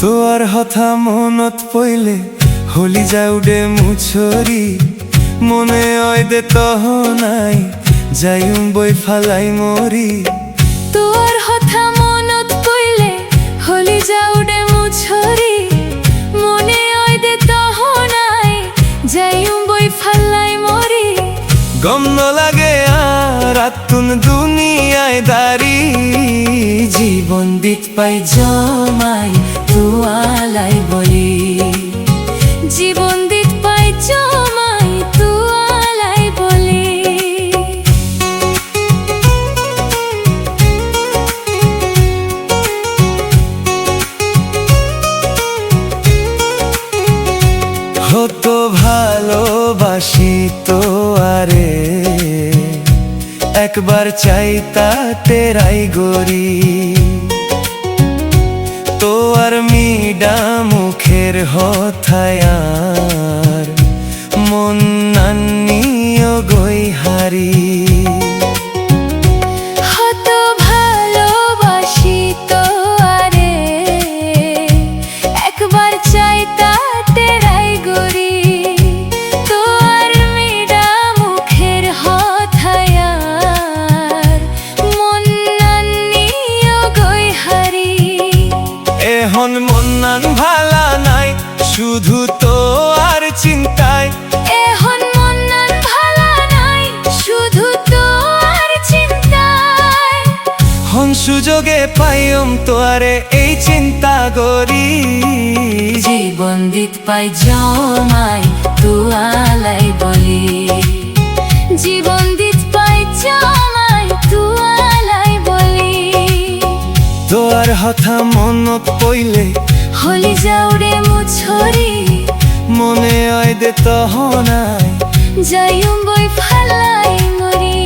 তোর হথা মনত পইলে হলি যাউডে মুছরি মনে হয় দে তহ নাই যাইম বই ফালাই মরি। তোর হথা মনত পইলে হলি যাউডে মুছরি মনে হয় দে তহ নাই যাইম বই ফালাই মরি। গম ন লাগে আর আতুন দুনিয়ায় দারি জীবন দিত পাই জমাই তুয়ালাই বলি। জীবন দিত পাই জমাই তুয়ালাই বলি। হতো ভালোবাসি তো আরে একবার চাইতা তেরাই গরি। তো আর মিডা মুখের হথায় আর মন নান্নিও গই হারি। হতো ভালোবাসি তো আরে একবার চাইতা তেরাই গরি। তো আর মিডা মুখের হথায় আর মন নান্নিও গই হারি। এখন মন নান ভালা নাই শুধু তো আর চিন্তায়। এখন মন নান ভালা নাই শুধু তো আর চিন্তায়। হন সুযোগে পাইম তোয়ারে এই চিন্তা করি। জীবন দিত পাই জমাই তুয়ালাই বলি। জীবন দিত পাই জমাই তুয়ালাই বলি। তোর হথা মনত পইলে হলি যাউরে মুছরি মনে হয় দে তহ নাই যাইম বই ফালাই মরি।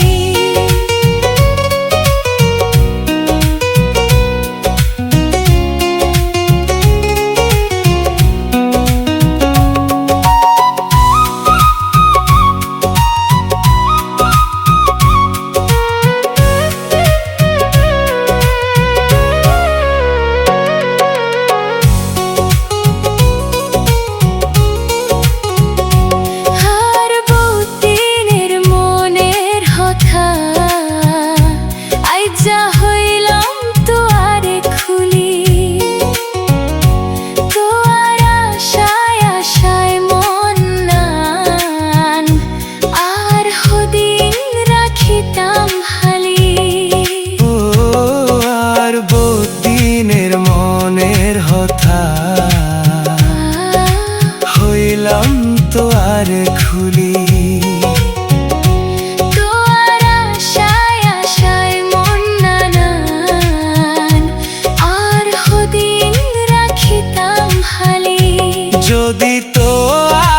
হইলাম তো আর খুলি। তোর আশায় আশায় মন নানান আর হদিন রাখিতাম হালি। যদি তো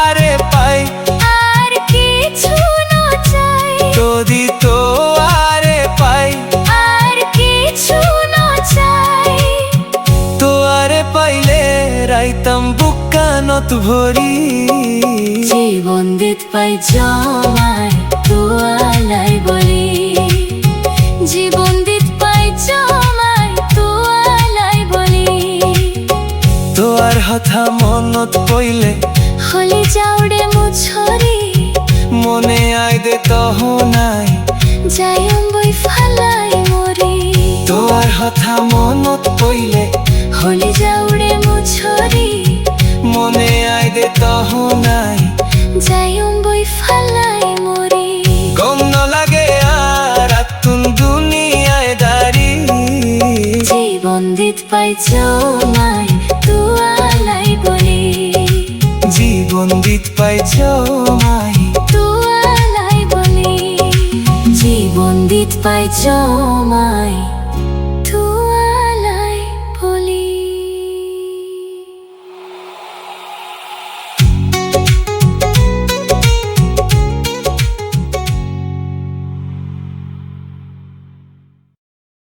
আরে পাই আর কিছু না চাই। যদি তো আরে পাই আর কিছু না চাই। তো আরে পাইলে রাইতাম বুকানত ভরি। জীবন দিত পাই জমাই তুয়ালাই বলি। জীবন দিত পাই জমাই তুয়ালাই বলি। তোর হথা মনত পইলে হলি যাউরে মুছরি মনে আয় দে তহ নাই যাইম বই ফালাই মরি। তোর হথা মনত পইলে হলি যাউরে মুছরি মনে আয় দে তহ নাই যাইম বই ফালাই মরি। গম ন লাগে আর আতুন দুনিয়ায় দারি জীবন দিত পাই জমাই তুয়ালাই বলি। জীবন দিত পাই জমাই তুয়ালাই বলি। জীবন দিত পাই জমাই